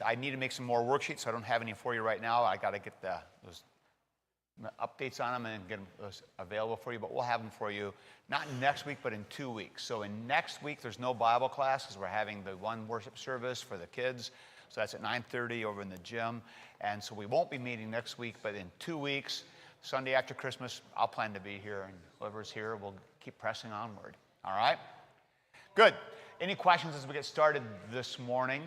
I need to make some more worksheets, so I don't have any for you right now. I got to get those updates on them and get those available for you, but we'll have them for you, not next week, but in 2 weeks. So in next week, there's no Bible class because we're having the one worship service for the kids. So that's at 9:30 over in the gym. And so we won't be meeting next week, but in 2 weeks, Sunday after Christmas, I'll plan to be here, and whoever's here will keep pressing onward. All right? Good. Any questions as we get started this morning?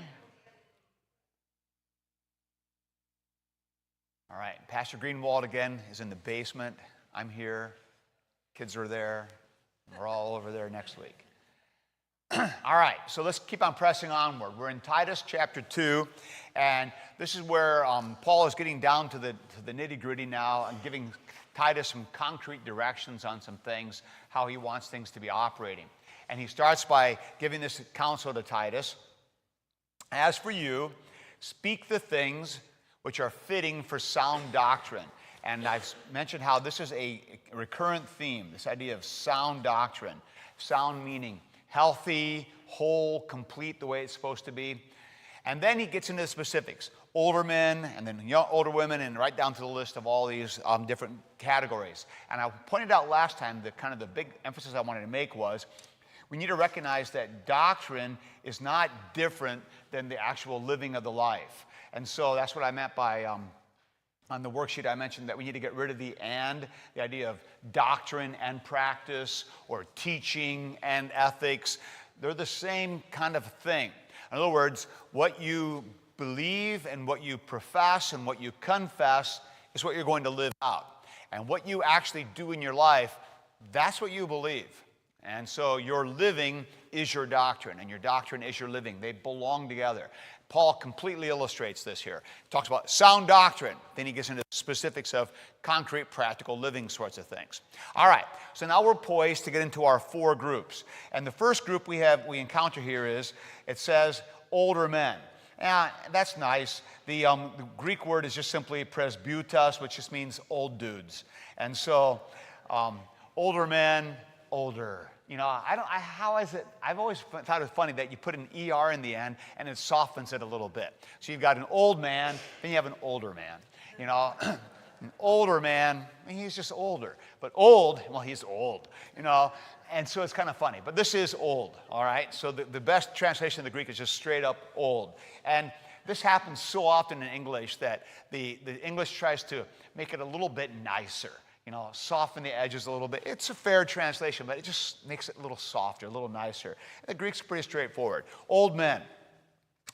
All right. Pastor Greenwald, again, is in the basement. I'm here. Kids are there. We're all over there next week. All right. So let's keep on pressing onward. We're in Titus chapter 2, and this is where Paul is getting down to the nitty-gritty now and giving Titus some concrete directions on some things, how he wants things to be operating. And he starts by giving this counsel to Titus. As for you, speak the things which are fitting for sound doctrine. And I've mentioned how this is a recurrent theme, this idea of sound doctrine. Sound meaning healthy, whole, complete, the way it's supposed to be. And then he gets into the specifics. Older men, and then older women, and right down to the list of all these different categories. And I pointed out last time that kind of the big emphasis I wanted to make was we need to recognize that doctrine is not different than the actual living of the life. And so that's what I meant by, on the worksheet I mentioned that we need to get rid of the idea of doctrine and practice, or teaching and ethics. They're the same kind of thing. In other words, what you believe and what you profess and what you confess is what you're going to live out. And what you actually do in your life, that's what you believe. And so your living is your doctrine, and your doctrine is your living. They belong together. Paul completely illustrates this here. He talks about sound doctrine. Then he gets into the specifics of concrete, practical living sorts of things. All right, so now we're poised to get into our 4 groups. And the first group we encounter here is, it says, older men. And that's nice. The Greek word is just simply presbytos, which just means old dudes. And so older men, older. You know, how is it? I've always thought it was funny that you put an ER in the end and it softens it a little bit. So you've got an old man, then you have an older man. You know, an older man, he's just older. But old, well, he's old, you know. And so it's kind of funny. But this is old, all right? So the best translation of the Greek is just straight up old. And this happens so often in English that the English tries to make it a little bit nicer. You know, soften the edges a little bit. It's a fair translation, but it just makes it a little softer, a little nicer. The Greek's pretty straightforward. Old men.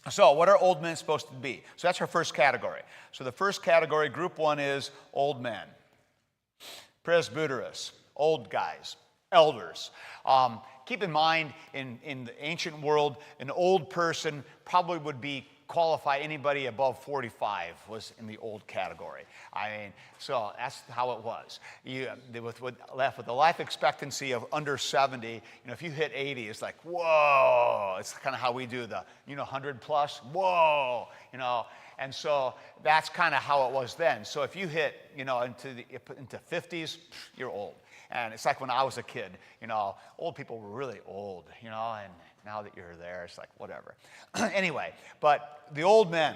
So what are old men supposed to be? So that's our first category. So the first category, group 1, is old men. Presbyteros, old guys, elders. Keep in mind, in the ancient world, an old person probably would be qualify anybody above 45 was in the old category. I mean, so that's how it was. With the life expectancy of under 70, you know, if you hit 80, it's like, whoa. It's kind of how we do the, 100 plus, whoa, you know. And so that's kind of how it was then. So if you hit, into 50s, you're old. And it's like when I was a kid, old people were really old, and now that you're there, it's like, whatever. Anyway, but the old men.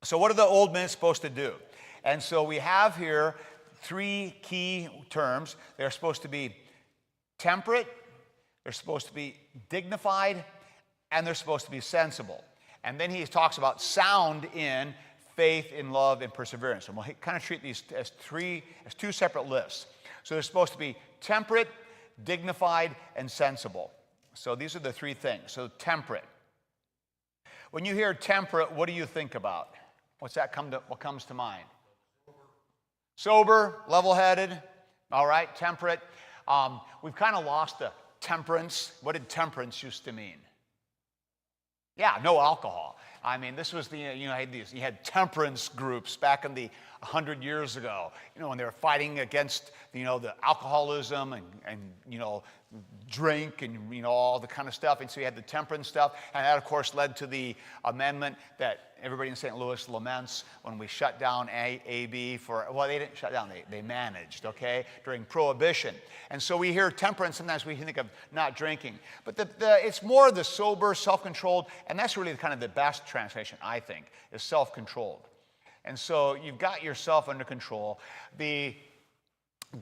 So what are the old men supposed to do? And so we have here 3 key terms. They're supposed to be temperate, they're supposed to be dignified, and they're supposed to be sensible. And then he talks about sound in faith, in love, and perseverance. And we'll kind of treat these as 2 separate lists. So they're supposed to be temperate, dignified, and sensible. So these are the 3 things. So temperate. When you hear temperate, what do you think about? What comes to mind? Sober, level-headed. All right, temperate. We've kind of lost the temperance. What did temperance used to mean? Yeah, no alcohol. I mean, this was you had temperance groups back in the 100 years ago, when they were fighting against, the alcoholism and drink and, all the kind of stuff. And so you had the temperance stuff. And that, of course, led to the amendment that everybody in St. Louis laments when we shut down AB for, well, they didn't shut down, they managed, okay, during Prohibition. And so we hear temperance, sometimes we think of not drinking. But it's more the sober, self-controlled, and that's really kind of the best translation, I think, is self-controlled. And so you've got yourself under control. The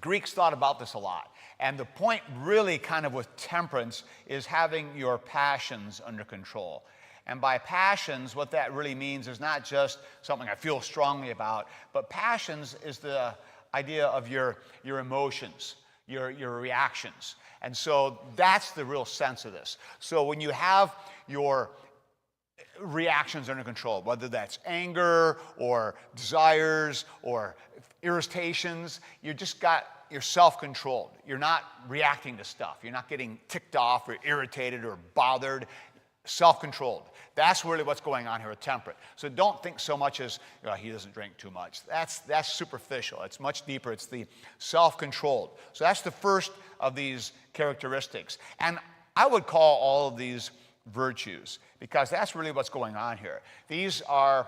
Greeks thought about this a lot. And the point really kind of with temperance is having your passions under control. And by passions, what that really means is not just something I feel strongly about, but passions is the idea of your emotions, your reactions. And so that's the real sense of this. So when you have your reactions under control, whether that's anger or desires or irritations, you're self-controlled. You're not reacting to stuff. You're not getting ticked off or irritated or bothered. Self-controlled. That's really what's going on here with temperate. So don't think so much as, he doesn't drink too much. That's superficial. It's much deeper. It's the self-controlled. So that's the first of these characteristics. And I would call all of these virtues because that's really what's going on here. These are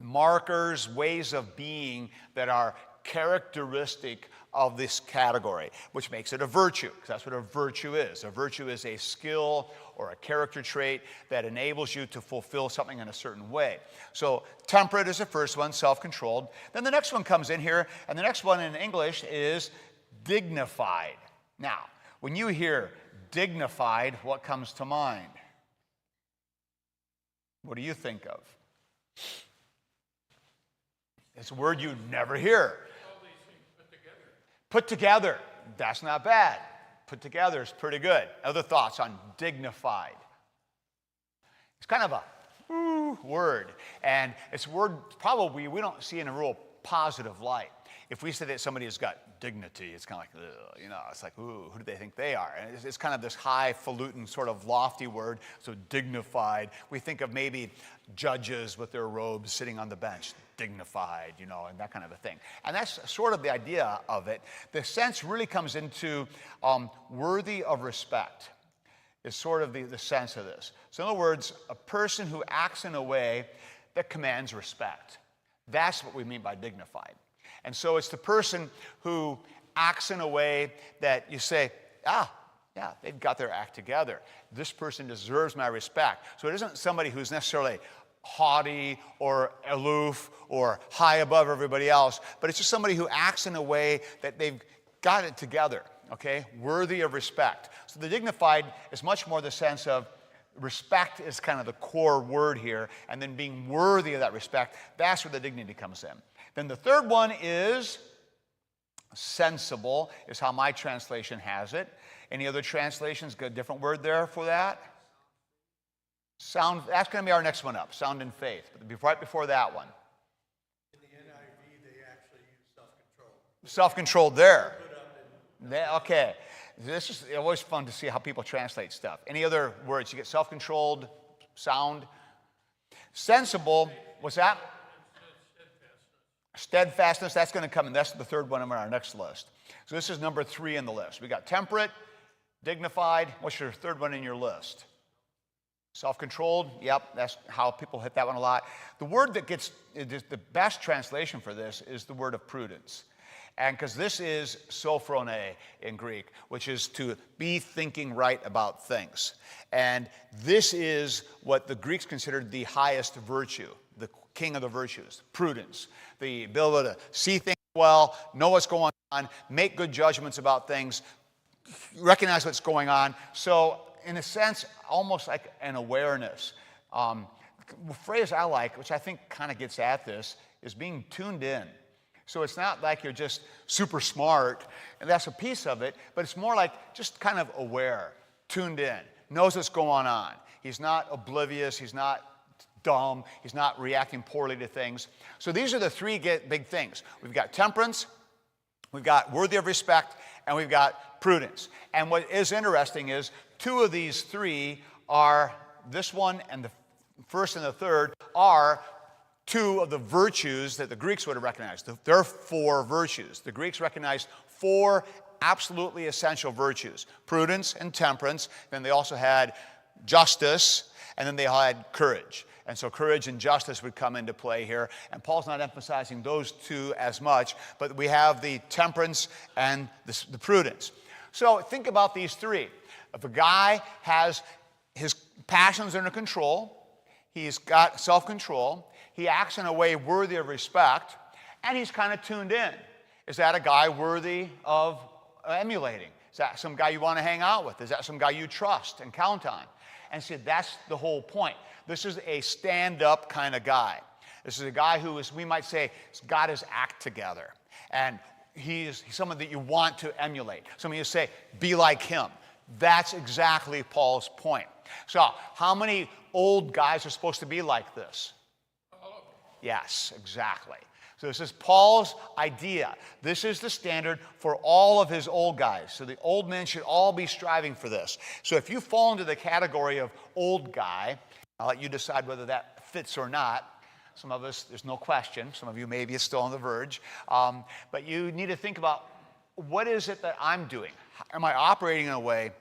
markers, ways of being that are characteristic of this category, which makes it a virtue, because that's what a virtue is. A virtue is a skill or a character trait that enables you to fulfill something in a certain way. So temperate is the first one, self-controlled. Then the next one comes in here, and the next one in English is dignified. Now, when you hear dignified, what comes to mind? What do you think of? It's a word you never hear. Put together, that's not bad. Put together is pretty good. Other thoughts on dignified? It's kind of a word, and it's a word probably we don't see in a real positive light. If we say that somebody has got dignity, it's kind of like, it's like, ooh, who do they think they are? And it's kind of this highfalutin sort of lofty word, so dignified. We think of maybe judges with their robes sitting on the bench, dignified, and that kind of a thing. And that's sort of the idea of it. The sense really comes into worthy of respect is sort of the sense of this. So in other words, a person who acts in a way that commands respect. That's what we mean by dignified. And so it's the person who acts in a way that you say, yeah, they've got their act together. This person deserves my respect. So it isn't somebody who's necessarily haughty or aloof or high above everybody else, but it's just somebody who acts in a way that they've got it together, okay? Worthy of respect. So the dignified is much more the sense of respect is kind of the core word here, and then being worthy of that respect, that's where the dignity comes in. Then the third one is sensible, is how my translation has it. Any other translations got a different word there for that? Sound, that's going to be our next one up, sound and faith. But right before that one. In the NIV, they actually use self-control. Self-controlled there. Okay. This is always fun to see how people translate stuff. Any other words? You get self-controlled, sound. Sensible, what's that? Steadfastness, that's going to come in. That's the third one on our next list. So this is number 3 in the list. We got temperate, dignified. What's your third one in your list? Self-controlled. Yep, that's how people hit that one a lot. The word that gets the best translation for this is the word of prudence. And because this is sophrone in Greek, which is to be thinking right about things. And this is what the Greeks considered the highest virtue, the king of the virtues, prudence. The ability to see things well, know what's going on, make good judgments about things, recognize what's going on. So in a sense, almost like an awareness. The phrase I like, which I think kind of gets at this, is being tuned in. So it's not like you're just super smart, and that's a piece of it, but it's more like just kind of aware, tuned in, knows what's going on. He's not oblivious, he's not dumb, he's not reacting poorly to things. So these are the 3 big things. We've got temperance, we've got worthy of respect, and we've got prudence. And what is interesting is 2 of these 3 are, this one and the first and the third are 2 of the virtues that the Greeks would have recognized. There are 4 virtues. The Greeks recognized 4 absolutely essential virtues: prudence and temperance. Then they also had justice, and then they had courage. And so courage and justice would come into play here. And Paul's not emphasizing those two as much, but we have the temperance and the prudence. So think about these three. If a guy has his passions under control, he's got self-control, he acts in a way worthy of respect, and he's kind of tuned in. Is that a guy worthy of emulating? Is that some guy you want to hang out with? Is that some guy you trust and count on? And see, that's the whole point. This is a stand-up kind of guy. This is a guy who is, we might say, has got his act together. And he's someone that you want to emulate. Some of you say, be like him. That's exactly Paul's point. So, how many old guys are supposed to be like this? Yes, exactly. So this is Paul's idea. This is the standard for all of his old guys. So the old men should all be striving for this. So if you fall into the category of old guy, I'll let you decide whether that fits or not. Some of us, there's no question. Some of you maybe it's still on the verge. But you need to think about, what is it that I'm doing? Am I operating in a way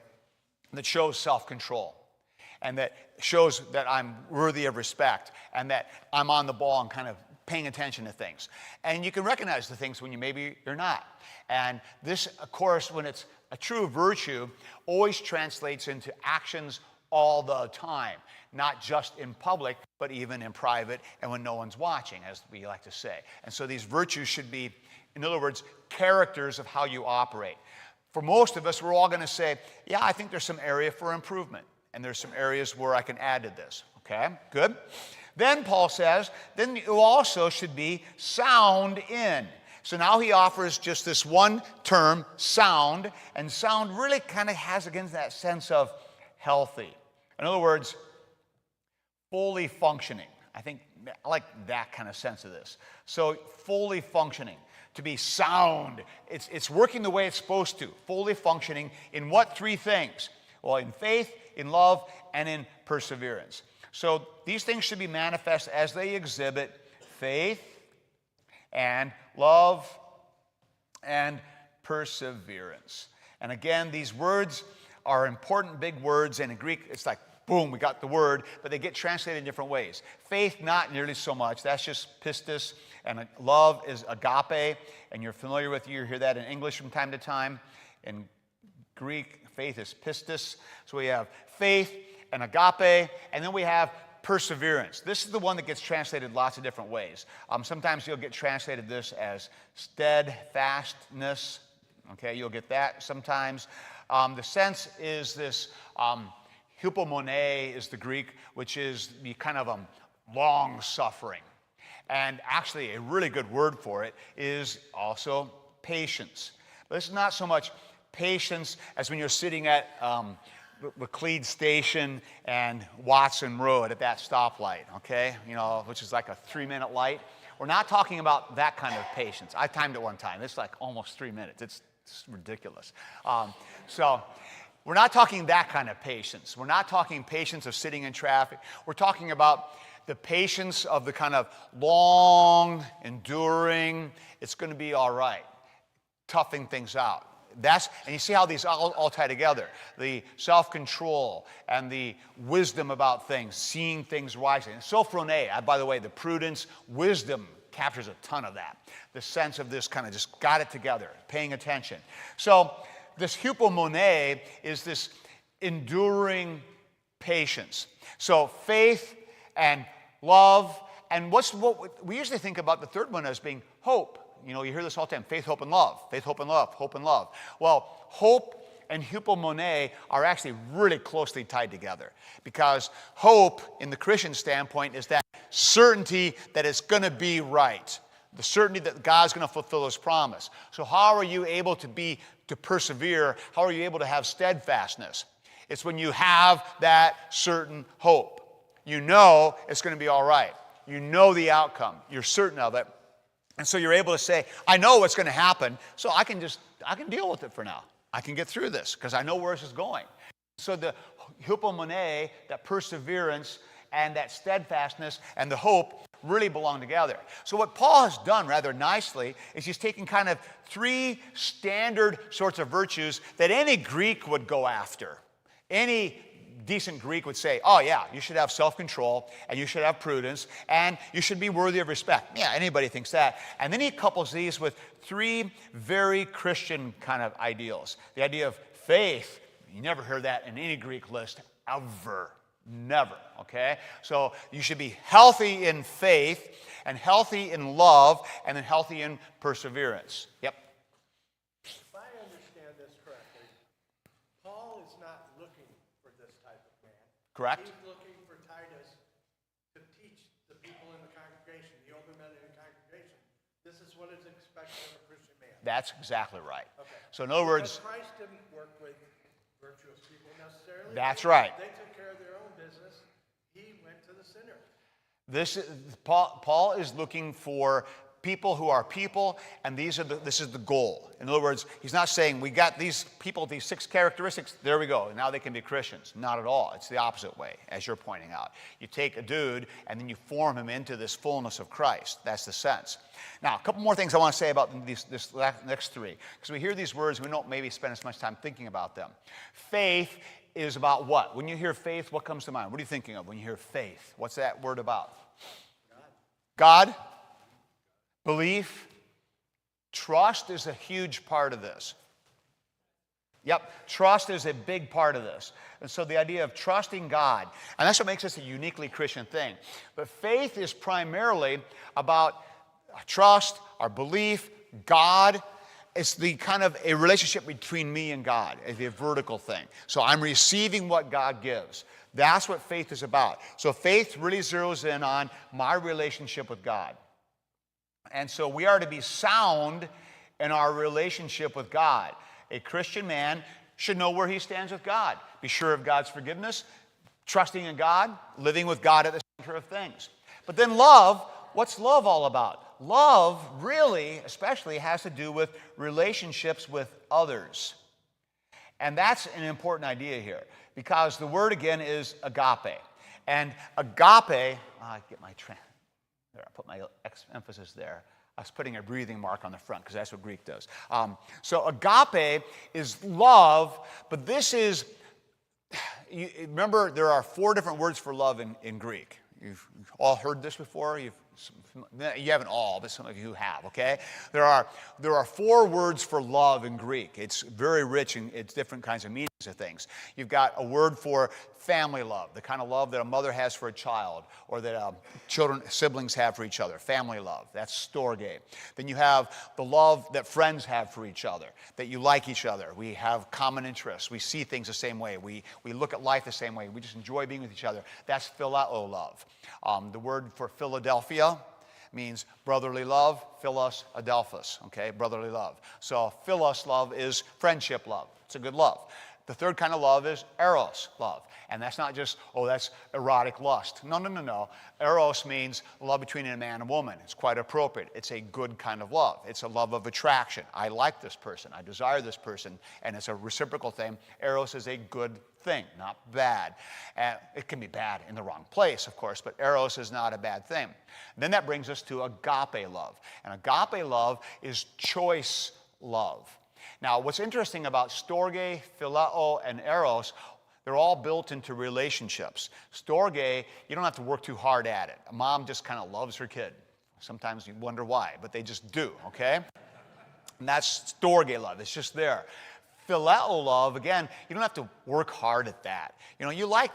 that shows self-control, and that shows that I'm worthy of respect, and that I'm on the ball and kind of paying attention to things? And you can recognize the things when you're not. And this, of course, when it's a true virtue, always translates into actions all the time, not just in public, but even in private and when no one's watching, as we like to say. And so these virtues should be, in other words, characters of how you operate. For most of us, we're all going to say, yeah, I think there's some area for improvement, and there's some areas where I can add to this. Okay, good. Then Paul says, then you also should be sound in. So now he offers just this one term, sound, and sound really kind of has, again, that sense of healthy. In other words, fully functioning. I like that kind of sense of this. So fully functioning, to be sound. It's working the way it's supposed to. Fully functioning in what three things? Well, in faith, in love, and in perseverance. So these things should be manifest as they exhibit faith and love and perseverance. And again, these words are important big words, and in Greek it's like, boom, we got the word, but they get translated in different ways. Faith, not nearly so much. That's just pistis, and love is agape, and you're familiar with, you hear that in English from time to time. In Greek, faith is pistis. So we have faith and agape, and then we have perseverance. This is the one that gets translated lots of different ways. Sometimes you'll get translated this as steadfastness. Okay, you'll get that sometimes. The sense is this, hypomone is the Greek, which is the kind of long-suffering. And actually, a really good word for it is also patience. But it's not so much patience as when you're sitting at Laclede Station and Watson Road at that stoplight, okay? You know, which is like a 3-minute light. We're not talking about that kind of patience. I timed it one time. It's like almost 3 minutes. It's ridiculous. So we're not talking that kind of patience. We're not talking patience of sitting in traffic. We're talking about the patience of the kind of long, enduring, it's going to be all right, toughing things out. And you see how these all tie together. The self-control and the wisdom about things, seeing things wisely. And sophrone, by the way, the prudence, wisdom captures a ton of that. The sense of this kind of just got it together, paying attention. So this hypomone is this enduring patience. So faith and love, and what we usually think about the third one as being hope. You know, you hear this all the time, faith, hope, and love. Faith, hope, and love. Hope, and love. Well, hope and hypomone are actually really closely tied together, because hope, in the Christian standpoint, is that certainty that it's going to be right. The certainty that God's going to fulfill His promise. So how are you able to persevere? How are you able to have steadfastness? It's when you have that certain hope. You know it's going to be all right. You know the outcome. You're certain of it. And so you're able to say, I know what's going to happen, so I can deal with it for now. I can get through this because I know where this is going. So the hypomone, that perseverance and that steadfastness and the hope really belong together. So what Paul has done rather nicely is he's taken kind of three standard sorts of virtues that any Greek would go after. Any decent Greek would say, oh yeah, you should have self-control, and you should have prudence, and you should be worthy of respect. Yeah, anybody thinks that. And then he couples these with three very Christian kind of ideals. The idea of faith, you never hear that in any Greek list ever. Never, okay? So you should be healthy in faith, and healthy in love, and then healthy in perseverance. Yep. If I understand this correctly, Paul is not looking for this type of man. Correct. He's looking for Titus to teach the people in the congregation, the older men in the congregation. This is what is expected of a Christian man. That's exactly right. Okay. So in other words, But Christ didn't work with virtuous people necessarily. That's right. They took care of their own business. He went to the sinner. Paul is looking for people who are people, and this is the goal. In other words, he's not saying we got these people, these 6 characteristics, there we go, now they can be Christians. Not at all. It's the opposite way, as you're pointing out. You take a dude, and then you form him into this fullness of Christ. That's the sense. Now, a couple more things I want to say about this next 3, because we hear these words, we don't maybe spend as much time thinking about them. Faith is about what? When you hear faith, what comes to mind? What are you thinking of when you hear faith? What's that word about? God? Belief? Trust is a huge part of this. Yep, trust is a big part of this. And so the idea of trusting God, and that's what makes this a uniquely Christian thing. But faith is primarily about trust, our belief, God. It's the kind of a relationship between me and God, a vertical thing. So I'm receiving what God gives. That's what faith is about. So faith really zeroes in on my relationship with God. And so we are to be sound in our relationship with God. A Christian man should know where he stands with God. Be sure of God's forgiveness, trusting in God, living with God at the center of things. But then love, what's love all about? Love really, especially, has to do with relationships with others. And that's an important idea here, because the word again is agape. And agape, I put my emphasis there. I was putting a breathing mark on the front because that's what Greek does. So agape is love, but this is, remember, there are 4 different words for love in Greek. You've all heard this before. You haven't all, but some of you have, okay? There are 4 words for love in Greek. It's very rich in its different kinds of meanings of things. You've got a word for family love, the kind of love that a mother has for a child, or that siblings have for each other. Family love, that's storge. Then you have the love that friends have for each other, that you like each other. We have common interests. We see things the same way. We look at life the same way. We just enjoy being with each other. That's phileo love. The word for Philadelphia means brotherly love. Philos, adelphos, okay, brotherly love. So philos love is friendship love. It's a good love. The third kind of love is eros love. And that's not just, that's erotic lust. No. Eros means love between a man and a woman. It's quite appropriate. It's a good kind of love. It's a love of attraction. I like this person. I desire this person. And it's a reciprocal thing. Eros is a good thing, not bad. And it can be bad in the wrong place, of course, but eros is not a bad thing. And then that brings us to agape love. And agape love is choice love. Now, what's interesting about storge, phileo, and eros, they're all built into relationships. Storge, you don't have to work too hard at it. A mom just kind of loves her kid. Sometimes you wonder why, but they just do, okay? And that's storge love. It's just there. Phileo love, again, you don't have to work hard at that. You like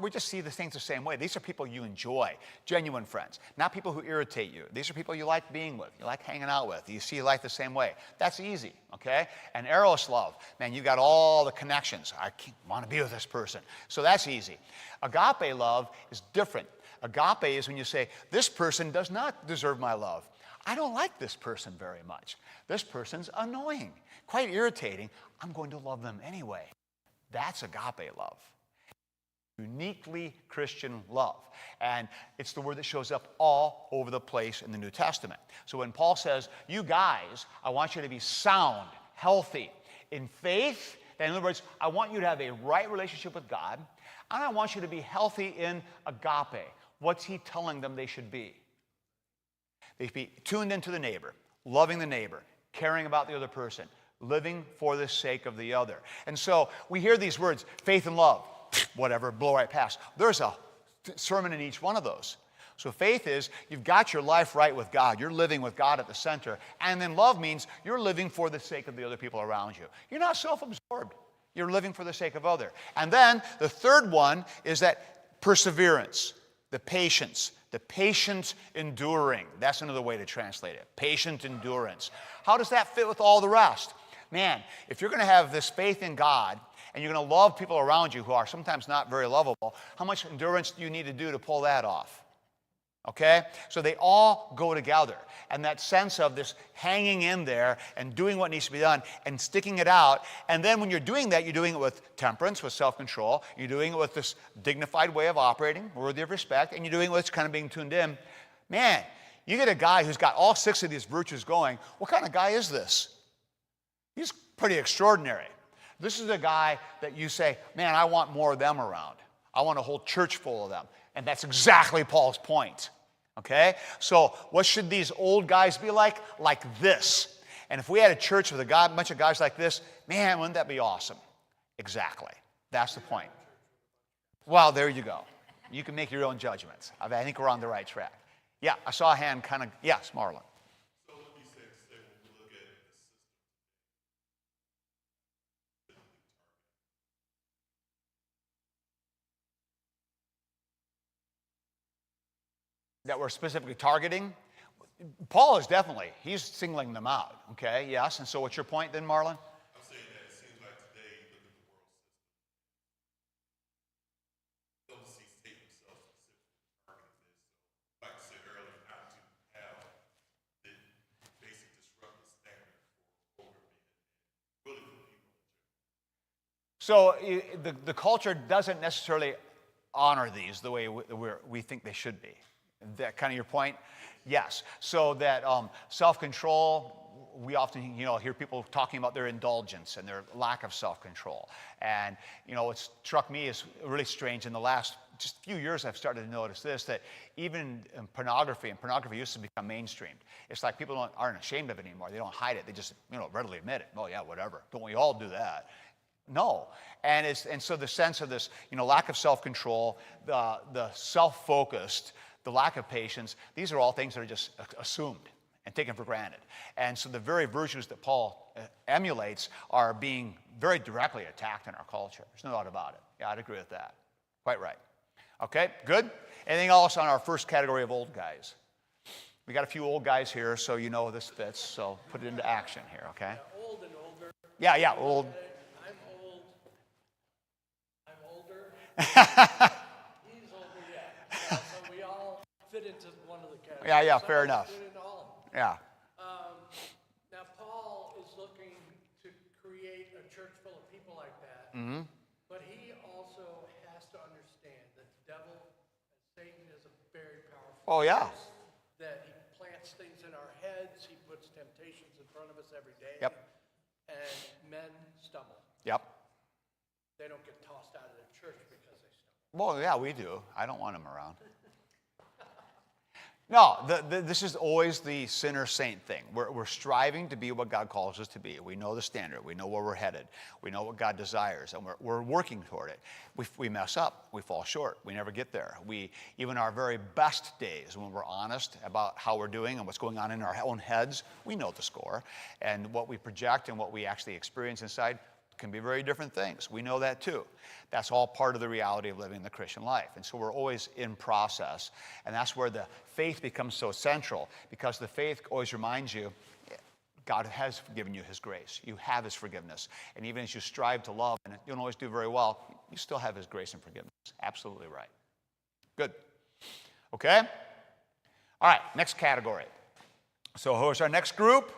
we just see the things the same way. These are people you enjoy, genuine friends, not people who irritate you. These are people you like being with, you like hanging out with. You see life the same way. That's easy, okay? And eros love, man, you got all the connections. I want to be with this person. So that's easy. Agape love is different. Agape is when you say, this person does not deserve my love. I don't like this person very much. This person's annoying, quite irritating. I'm going to love them anyway. That's agape love. Uniquely Christian love. And it's the word that shows up all over the place in the New Testament. So when Paul says, you guys, I want you to be sound, healthy, in faith. In other words, I want you to have a right relationship with God. And I want you to be healthy in agape. What's he telling them they should be? They should be tuned into the neighbor, loving the neighbor, caring about the other person, living for the sake of the other. And so we hear these words, faith and love, whatever, blow right past. There's a sermon in each one of those. So faith is you've got your life right with God. You're living with God at the center. And then love means you're living for the sake of the other people around you. You're not self-absorbed. You're living for the sake of other. And then the third one is that perseverance, the patience enduring. That's another way to translate it. Patient endurance. How does that fit with all the rest? Man, if you're going to have this faith in God and you're going to love people around you who are sometimes not very lovable, how much endurance do you need to do to pull that off? Okay? So they all go together. And that sense of this hanging in there and doing what needs to be done and sticking it out. And then when you're doing that, you're doing it with temperance, with self-control. You're doing it with this dignified way of operating, worthy of respect. And you're doing it with kind of being tuned in. Man, you get a guy who's got all 6 of these virtues going. What kind of guy is this? He's pretty extraordinary. This is a guy that you say, man, I want more of them around. I want a whole church full of them. And that's exactly Paul's point. Okay? So what should these old guys be like? Like this. And if we had a church with a bunch of guys like this, man, wouldn't that be awesome? Exactly. That's the point. Well, there you go. You can make your own judgments. I think we're on the right track. Yeah, I saw a hand kind of, yes, Marlon. So let me say when we look at the system, That we're specifically targeting? Paul is definitely, he's singling them out, okay? Yes, and so what's your point then, Marlon? I'm saying that it seems like today, you look at the world system, don't see take themselves specifically targeting this. So, like I said earlier, not to have the basic disruptive standard for older men, really for people in general. So the culture doesn't necessarily honor these the way we think they should be. That kind of your point? Yes. So that self-control, we often hear people talking about their indulgence and their lack of self-control. And what struck me is really strange. In the last just few years, I've started to notice this, that even in pornography, and pornography used to become mainstreamed. It's like people aren't ashamed of it anymore. They don't hide it. They just readily admit it. Oh yeah, whatever. Don't we all do that? No. And so the sense of this lack of self-control, the self-focused, the lack of patience, these are all things that are just assumed and taken for granted. And so the very virtues that Paul emulates are being very directly attacked in our culture. There's no doubt about it. Yeah, I'd agree with that. Quite right. Okay, good? Anything else on our first category of old guys? We got a few old guys here, so you know this fits, so put it into action here, okay? Yeah, old and older. Yeah, old. I'm old. I'm older. He's older, yeah. So we all fit into one of the categories. Yeah, Some fair of us enough. fit into all of them. Yeah. Now, Paul is looking to create a church full of people like that. Mm-hmm. But he also has to understand that the devil, Satan, is a very powerful Oh, yeah. force, that he plants things in our heads. He puts temptations in front of us every day. Yep. And men stumble. Yep. They don't get tossed out of the church because they stumble. Well, yeah, we do. I don't want them around. No, this is always the sinner-saint thing. We're striving to be what God calls us to be. We know the standard. We know where we're headed. We know what God desires, and we're working toward it. We mess up. We fall short. We never get there. Even our very best days, when we're honest about how we're doing and what's going on in our own heads, we know the score. And what we project and what we actually experience inside can be very different things. We know that too. That's all part of the reality of living the Christian life. And so we're always in process. And that's where the faith becomes so central, because the faith always reminds you, God has given you his grace. You have his forgiveness. And even as you strive to love, and you don't always do very well, you still have his grace and forgiveness. Absolutely right. Good. Okay? All right, next category. So who's our next group?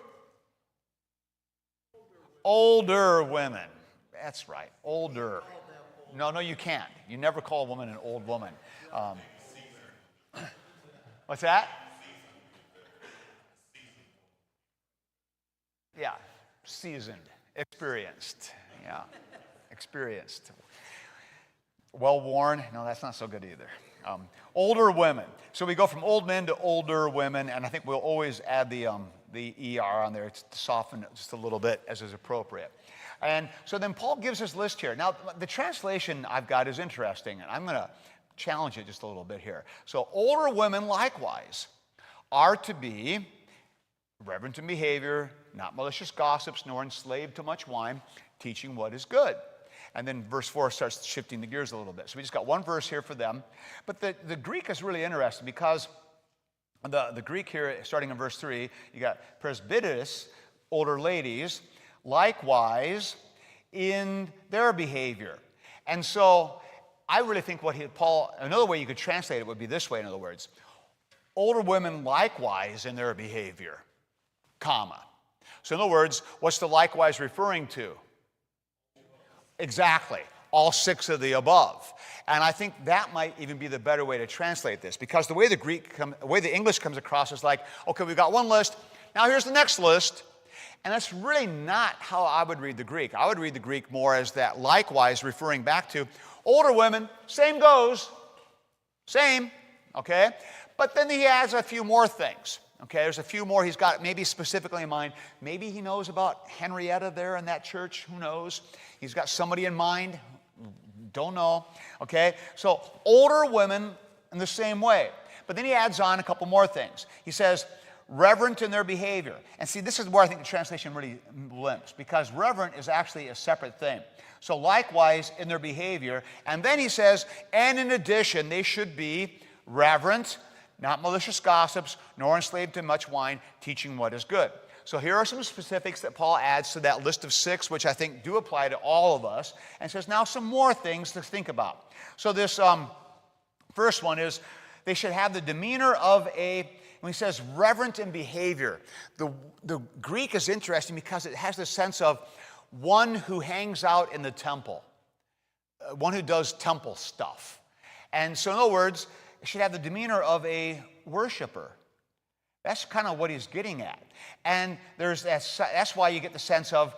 Older women. That's right, older. No, you can't. You never call a woman an old woman. What's that? Yeah, seasoned, experienced. Yeah, experienced. Well-worn. No, that's not so good either. Older women. So we go from old men to older women, and I think we'll always add the ER on there to soften it just a little bit as is appropriate. And so then Paul gives his list here. Now, the translation I've got is interesting, and I'm going to challenge it just a little bit here. So older women likewise are to be reverent in behavior, not malicious gossips, nor enslaved to much wine, teaching what is good. And then verse 4 starts shifting the gears a little bit. So we just got one verse here for them. But the Greek is really interesting because the Greek here, starting in verse 3, you got presbyteros, older ladies, likewise in their behavior. And so I really think Paul, another way you could translate it would be this way, in other words. Older women likewise in their behavior, comma. So in other words, what's the likewise referring to? Exactly. All 6 of the above. And I think that might even be the better way to translate this, because the way the English comes across is like, okay, we've got one list, now here's the next list. And that's really not how I would read the Greek. I would read the Greek more as that likewise referring back to older women, same goes, same, okay? But then he adds a few more things. Okay, there's a few more he's got maybe specifically in mind. Maybe he knows about Henrietta there in that church. Who knows? He's got somebody in mind. Don't know. Okay, so older women in the same way. But then he adds on a couple more things. He says, reverent in their behavior. And see, this is where I think the translation really limps, because reverent is actually a separate thing. So likewise in their behavior. And then he says, and in addition, they should be reverent, not malicious gossips, nor enslaved to much wine, teaching what is good. So here are some specifics that Paul adds to that list of 6, which I think do apply to all of us, and says now some more things to think about. So this first one is they should have the demeanor of when he says reverent in behavior, the Greek is interesting because it has the sense of one who hangs out in the temple, one who does temple stuff. And so in other words, should have the demeanor of a worshiper. That's kind of what he's getting at. And that's why you get the sense of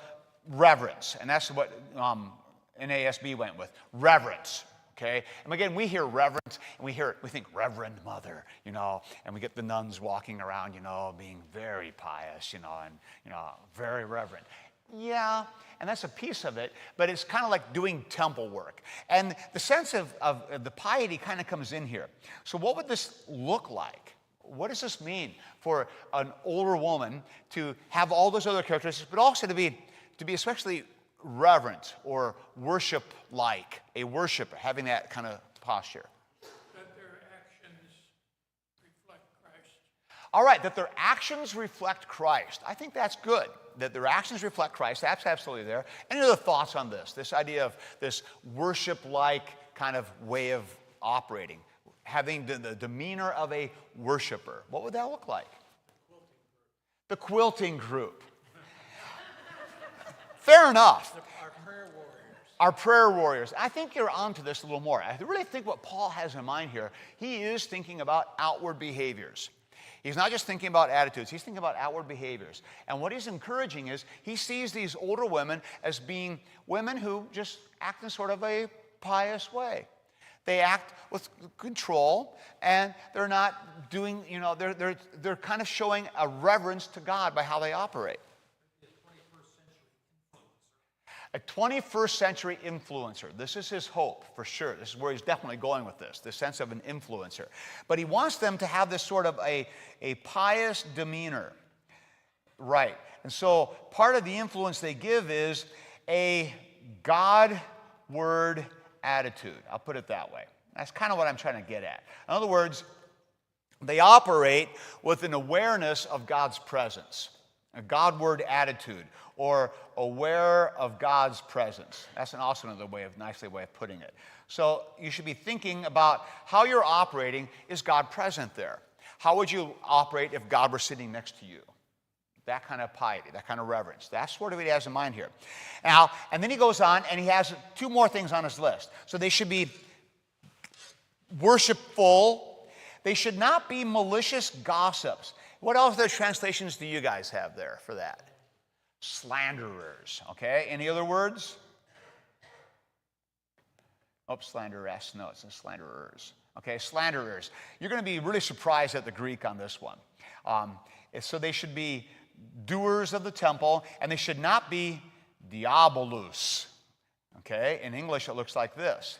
reverence. And that's what NASB went with, reverence. Okay? And again, we hear reverence, and we think Reverend Mother, and we get the nuns walking around, being very pious, and, very reverent. Yeah, and that's a piece of it, but it's kind of like doing temple work. And the sense of the piety kind of comes in here. So what would this look like? What does this mean for an older woman to have all those other characteristics, but also to be especially reverent or worship-like, a worshiper, having that kind of posture? That their actions reflect Christ. All right, that their actions reflect Christ. I think that's good. That their actions reflect Christ. That's absolutely there. Any other thoughts on this? This idea of this worship-like kind of way of operating, having the demeanor of a worshiper. What would that look like? The quilting group. Fair enough. Our prayer warriors. Our prayer warriors. I think you're onto this a little more. I really think what Paul has in mind here, he is thinking about outward behaviors. He's not just thinking about attitudes, he's thinking about outward behaviors. And what he's encouraging is he sees these older women as being women who just act in sort of a pious way. They act with control, and they're not doing, they're kind of showing a reverence to God by how they operate. A 21st century influencer. This is his hope, for sure. This is where he's definitely going with this, the sense of an influencer. But he wants them to have this sort of a pious demeanor. Right. And so part of the influence they give is a God-word attitude. I'll put it that way. That's kind of what I'm trying to get at. In other words, they operate with an awareness of God's presence, a God-word attitude, or aware of God's presence. That's also another nicely way of putting it. So you should be thinking about how you're operating. Is God present there? How would you operate if God were sitting next to you? That kind of piety, that kind of reverence. That's what he has in mind here. Now, and then he goes on, and he has 2 more things on his list. So they should be worshipful. They should not be malicious gossips. What other translations do you guys have there for that? Slanderers, okay? Any other words? Oh, slanderess. No, it's slanderers. Okay, slanderers. You're going to be really surprised at the Greek on this one. So they should be doers of the temple, and they should not be diabolos. Okay, in English it looks like this.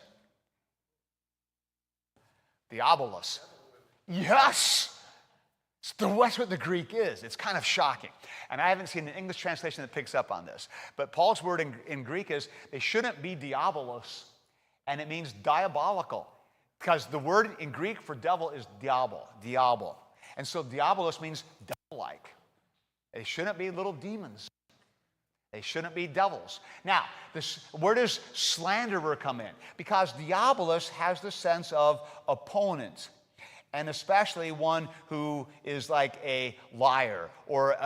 Diabolos. Yes! That's what the Greek is. It's kind of shocking. And I haven't seen an English translation that picks up on this. But Paul's word in Greek is they shouldn't be diabolos, and it means diabolical. Because the word in Greek for devil is diabol. And so diabolos means devil-like. They shouldn't be little demons. They shouldn't be devils. Now, where does slanderer come in? Because diabolos has the sense of opponent, and especially one who is like a liar or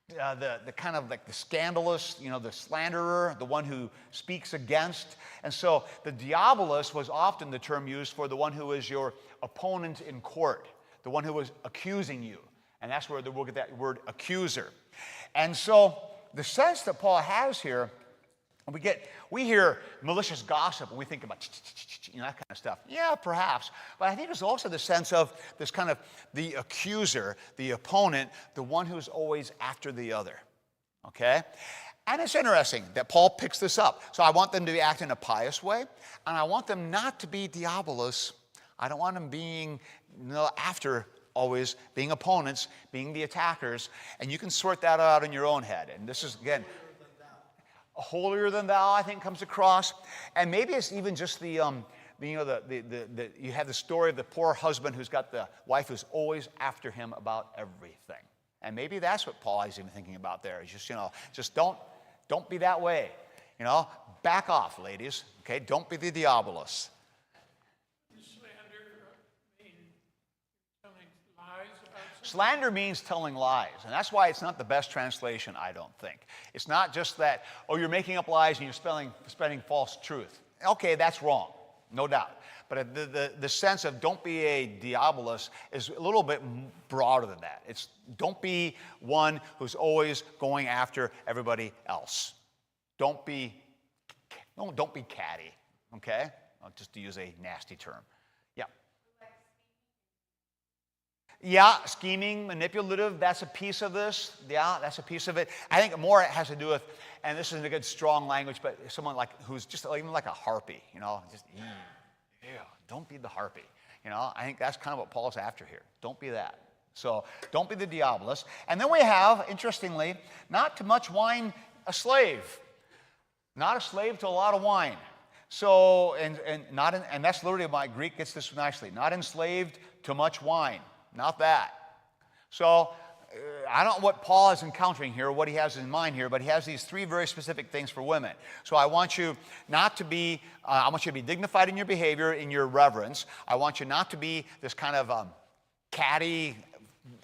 the kind of like the scandalous, the slanderer, the one who speaks against. And so the diabolos was often the term used for the one who is your opponent in court, the one who was accusing you. And that's where we'll get that word accuser. And so the sense that Paul has here, we hear malicious gossip and we think about that kind of stuff. Yeah, perhaps. But I think there's also the sense of this kind of the accuser, the opponent, the one who's always after the other. Okay? And it's interesting that Paul picks this up. So I want them to act in a pious way, and I want them not to be diabolos. I don't want them being after always, being opponents, being the attackers, and you can sort that out in your own head. And this is, again, holier than thou, I think, comes across. And maybe it's even just you have the story of the poor husband who's got the wife who's always after him about everything. And maybe that's what Paul is even thinking about there. Is just don't be that way. Back off, ladies. Okay, don't be the diabolos. Slander means telling lies, and that's why it's not the best translation, I don't think. It's not just that, you're making up lies and you're spreading false truth. Okay, that's wrong, no doubt. But the sense of don't be a diabolos is a little bit broader than that. It's don't be one who's always going after everybody else. Don't be catty, okay? Just to use a nasty term. Yeah, scheming, manipulative, that's a piece of this. Yeah, that's a piece of it. I think more it has to do with, and this isn't a good strong language, but someone who's just even like a harpy, don't be the harpy. I think that's kind of what Paul's after here. Don't be that. So don't be the diabolos. And then we have, interestingly, not too much wine, a slave. Not a slave to a lot of wine. So, and that's literally my Greek gets this nicely. Not enslaved to much wine. Not that. So I don't know what Paul is encountering here, what he has in mind here, but he has these three very specific things for women. So I want you not to be, I want you to be dignified in your behavior, in your reverence. I want you not to be this kind of catty,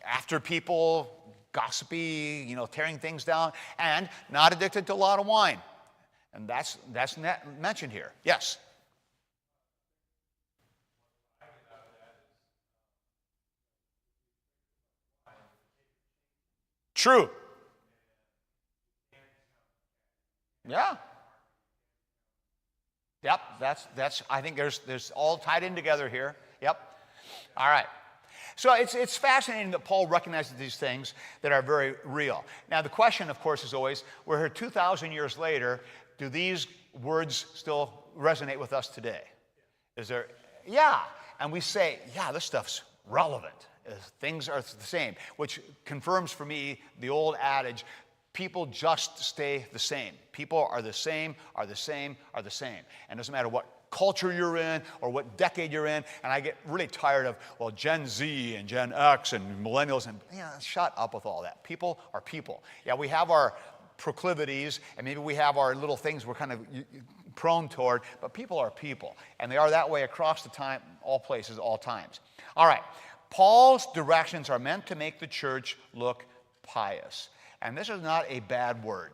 after people, gossipy, tearing things down, and not addicted to a lot of wine. And that's mentioned here. Yes? True. Yeah. Yep, that's I think there's all tied in together here. Yep. All right. So it's fascinating that Paul recognizes these things that are very real. Now the question, of course, is always, we're here 2,000 years later, do these words still resonate with us today? Yeah. And we say, yeah, this stuff's relevant. Things are the same, which confirms for me the old adage, people just stay the same. People are the same, are the same, are the same. And it doesn't matter what culture you're in or what decade you're in. And I get really tired of, Gen Z and Gen X and millennials. And shut up with all that. People are people. Yeah, we have our proclivities, and maybe we have our little things we're kind of prone toward, but people are people. And they are that way across the time, all places, all times. All right. Paul's directions are meant to make the church look pious. And this is not a bad word.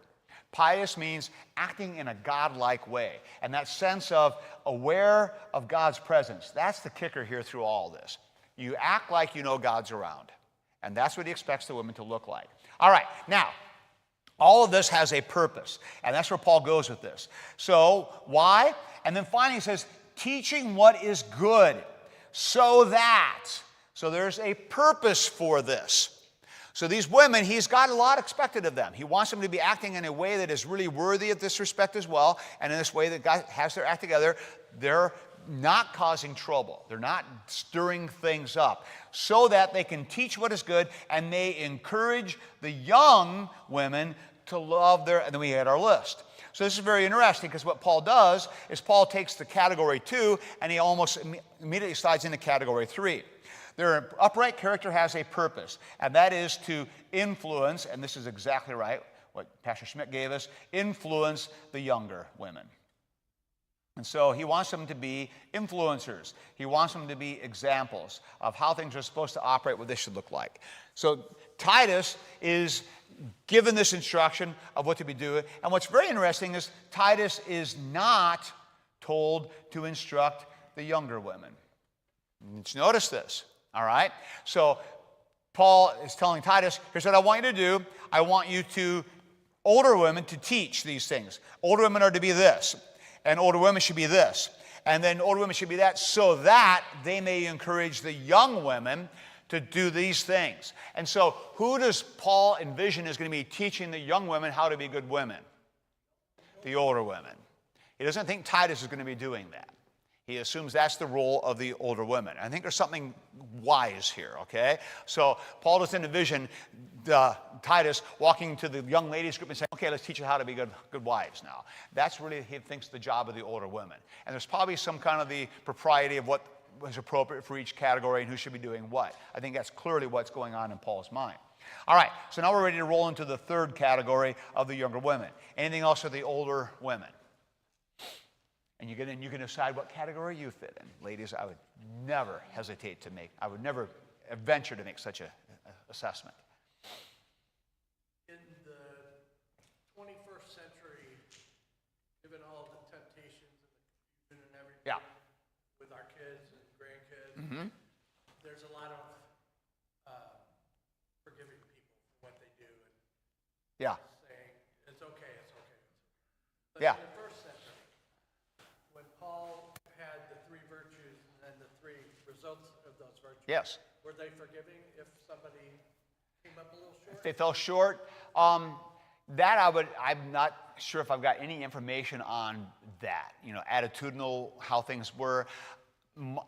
Pious means acting in a godlike way. And that sense of aware of God's presence. That's the kicker here through all this. You act like you know God's around. And that's what he expects the women to look like. All right, now, All of this has a purpose, and that's where Paul goes with this. So, why? And then finally he says, teaching what is good, so that. So there's a purpose for this. So these women, he's got a lot expected of them. He wants them to be acting in a way that is really worthy of this respect as well, and in this way that God has their act together, they're not causing trouble. They're not stirring things up, so that they can teach what is good, and they encourage the young women to love their, and then we had our list. So this is very interesting, because what Paul does is Paul takes the category 2 and he almost immediately slides into category 3. Their upright character has a purpose, and that is to influence, and this is exactly right, what Pastor Schmidt gave us, influence the younger women. And so he wants them to be influencers. He wants them to be examples of how things are supposed to operate, what this should look like. So Titus is given this instruction of what to be doing. And what's very interesting is Titus is not told to instruct the younger women. Let's notice this, all right? So Paul is telling Titus, here's what I want you to do. I want you to, older women, to teach these things. Older women are to be this, and older women should be this, and then older women should be that, so that they may encourage the young women to do these things. And so who does Paul envision is going to be teaching the young women how to be good women? The older women. He doesn't think Titus is going to be doing that. He assumes that's the role of the older women. I think there's something wise here, okay? So Paul doesn't envision Titus walking to the young ladies group and saying, okay, let's teach you how to be good wives now. That's really, he thinks, the job of the older women. And there's probably some kind of the propriety of what was appropriate for each category and who should be doing what. I think that's clearly what's going on in Paul's mind. All right, so now we're ready to roll into the third category of the younger women. Anything else for the older women? And you can decide what category you fit in. Ladies, I would never hesitate to make, I would never venture to make such an assessment. In the 21st century, given all the temptations and the confusion and everything, Yeah. with our kids and grandkids, there's a lot of forgiving people for what they do and Yeah. saying, it's okay, it's okay. But Yeah. in the first century, when Paul had the 3 virtues and then the 3 results of those virtues, Yes. were they forgiving if somebody came up a little short? If they fell short, I'm not sure if I've got any information on that, attitudinal, how things were.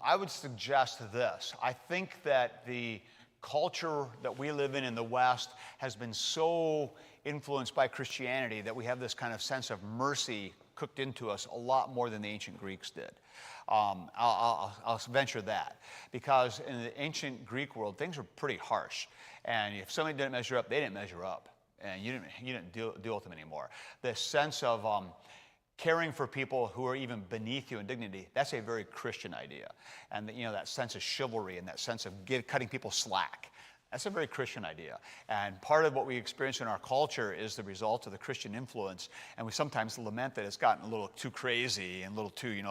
I would suggest this. I think that the culture that we live in the West has been so influenced by Christianity that we have this kind of sense of mercy cooked into us a lot more than the ancient Greeks did. I'll venture that, because in the ancient Greek world, things were pretty harsh. And if somebody didn't measure up, they didn't measure up. And you didn't deal with them anymore. The sense of caring for people who are even beneath you in dignity, that's a very Christian idea. And that sense of chivalry and that sense of cutting people slack, that's a very Christian idea. And part of what we experience in our culture is the result of the Christian influence. And we sometimes lament that it's gotten a little too crazy and a little too,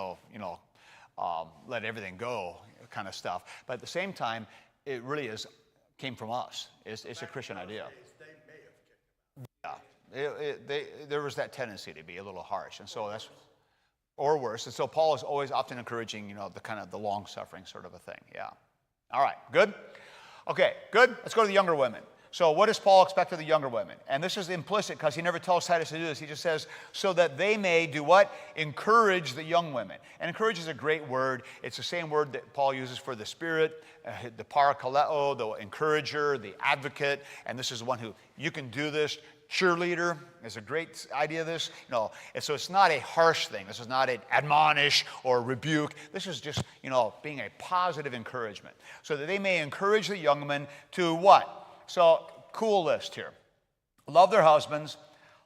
let everything go kind of stuff. But at the same time, it really came from us. It's a Christian idea. Yeah, there was that tendency to be a little harsh, and so that's, or worse. And so Paul is always often encouraging, the kind of the long-suffering sort of a thing. Yeah. All right, good? Okay, good. Let's go to the younger women. So what does Paul expect of the younger women? And this is implicit, because he never tells Titus to do this. He just says, so that they may do what? Encourage the young women. And encourage is a great word. It's the same word that Paul uses for the Spirit, the parakaleo, the encourager, the advocate. And this is the one who, you can do this. Cheerleader is a great idea of this. And so it's not a harsh thing. This is not an admonish or rebuke. This is just, being a positive encouragement. So that they may encourage the young men to what? So, cool list here. Love their husbands,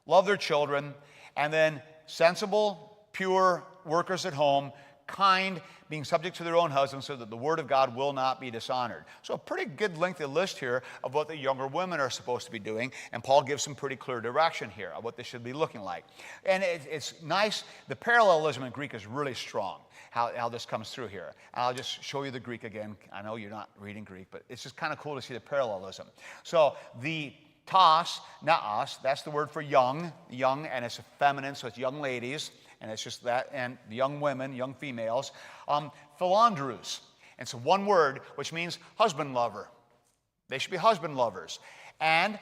love their children, and then sensible, pure workers at home, kind, being subject to their own husbands so that the word of God will not be dishonored. So a pretty good lengthy list here of what the younger women are supposed to be doing, and Paul gives some pretty clear direction here of what they should be looking like. And it's nice. The parallelism in Greek is really strong, how this comes through here. And I'll just show you the Greek again. I know you're not reading Greek, but it's just kind of cool to see the parallelism. So the tas, naas. That's the word for young, and it's feminine, so it's young ladies, and it's just that, and young women, young females. Philandrus, and it's one word, which means husband lover. They should be husband lovers. And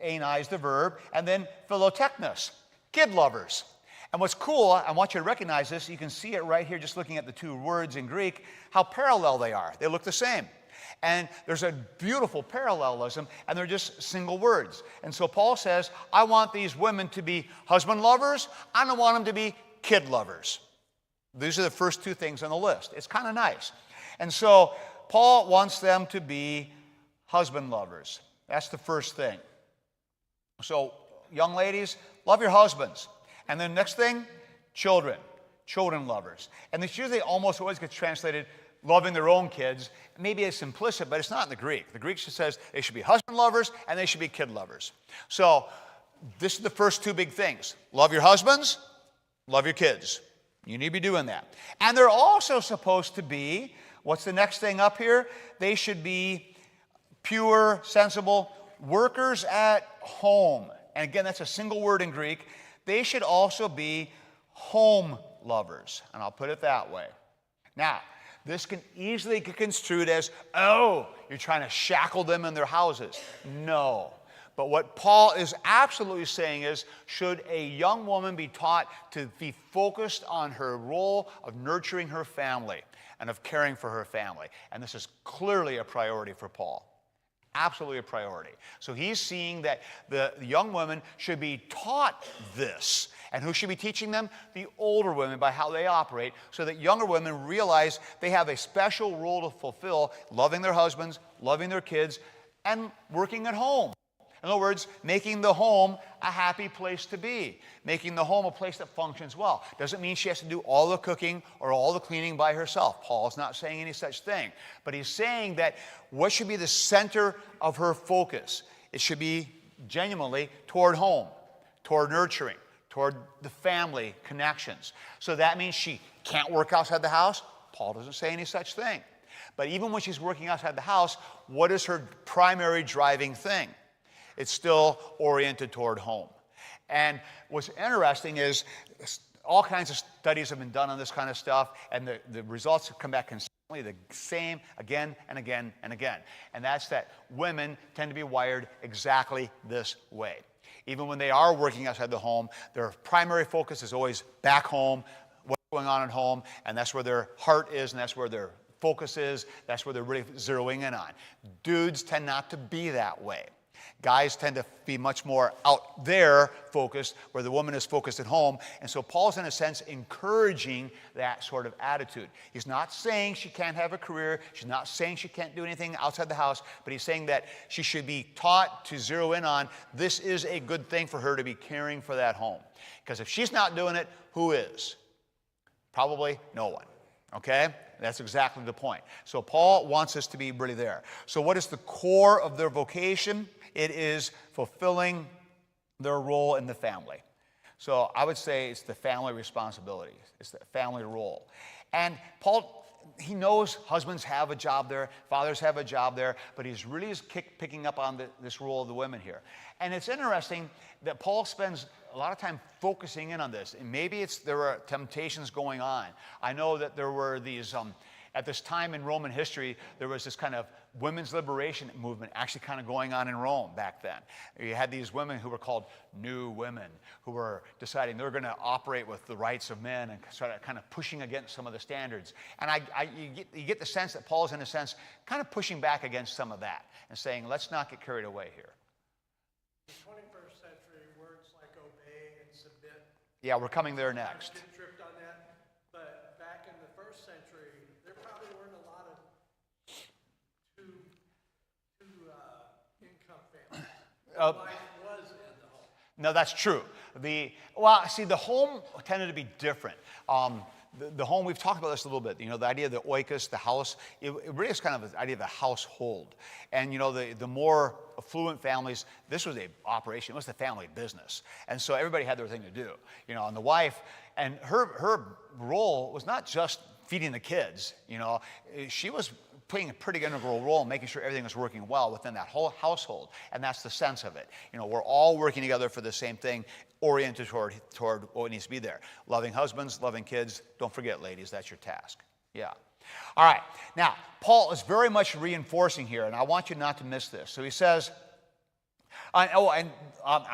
anai is the verb, and then philotechnos, kid lovers. And what's cool, I want you to recognize this, you can see it right here just looking at the two words in Greek, how parallel they are. They look the same. And there's a beautiful parallelism, and they're just single words. And so Paul says, I want these women to be husband lovers. I don't want them to be kid lovers. These are the first two things on the list. It's kind of nice. And so Paul wants them to be husband lovers. That's the first thing. So young ladies, love your husbands. And then next thing, children lovers. And this usually almost always gets translated loving their own kids. Maybe it's implicit, but it's not in the Greek. The Greek just says they should be husband lovers and they should be kid lovers. So this is the first two big things. Love your husbands, love your kids. You need to be doing that. And they're also supposed to be, what's the next thing up here? They should be pure, sensible workers at home. And again, that's a single word in Greek. They should also be home lovers. And I'll put it that way. Now, this can easily get construed as, oh, you're trying to shackle them in their houses. No. But what Paul is absolutely saying is, should a young woman be taught to be focused on her role of nurturing her family and of caring for her family? And this is clearly a priority for Paul. Absolutely a priority. So he's seeing that the young women should be taught this. And who should be teaching them? The older women, by how they operate, so that younger women realize they have a special role to fulfill, loving their husbands, loving their kids, and working at home. In other words, making the home a happy place to be, making the home a place that functions well. Doesn't mean she has to do all the cooking or all the cleaning by herself. Paul's not saying any such thing. But he's saying that what should be the center of her focus? It should be genuinely toward home, toward nurturing, toward the family connections. So that means she can't work outside the house? Paul doesn't say any such thing. But even when she's working outside the house, what is her primary driving thing? It's still oriented toward home. And what's interesting is all kinds of studies have been done on this kind of stuff, and the results have come back consistently the same again and again and again. And that's that women tend to be wired exactly this way. Even when they are working outside the home, their primary focus is always back home, what's going on at home, and that's where their heart is, and that's where their focus is, that's where they're really zeroing in on. Dudes tend not to be that way. Guys tend to be much more out there focused, where the woman is focused at home. And so Paul's, in a sense, encouraging that sort of attitude. He's not saying she can't have a career. She's not saying she can't do anything outside the house. But he's saying that she should be taught to zero in on, this is a good thing for her to be caring for that home. Because if she's not doing it, who is? Probably no one. Okay? That's exactly the point. So Paul wants us to be really there. So what is the core of their vocation? It is fulfilling their role in the family. So I would say it's the family responsibility. It's the family role. And Paul, he knows husbands have a job there, fathers have a job there, but he's really picking up on this role of the women here. And it's interesting that Paul spends a lot of time focusing in on this. And maybe there are temptations going on. I know that there were these, at this time in Roman history, there was this kind of women's liberation movement actually kind of going on in Rome back then. You had these women who were called new women, who were deciding they're going to operate with the rights of men and sort of kind of pushing against some of the standards. And you get the sense that Paul's, in a sense, kind of pushing back against some of that and saying, let's not get carried away here. In the 21st century, words like obey and submit. Yeah, we're coming there next. Get tripped on that. But back in the first century, there probably weren't a lot of two-income families. Life was in the home. No, that's true. The home tended to be different. The home, we've talked about this a little bit, the idea of the oikos, the house, it really is kind of the idea of a household. And, the more affluent families, this was a operation, it was the family business. And so everybody had their thing to do. And the wife, and her role was not just feeding the kids, she was playing a pretty integral role in making sure everything is working well within that whole household. And that's the sense of it. You know, we're all working together for the same thing, oriented toward what needs to be there. Loving husbands, loving kids. Don't forget, ladies, that's your task. Yeah. All right. Now, Paul is very much reinforcing here, and I want you not to miss this. So he says, I'm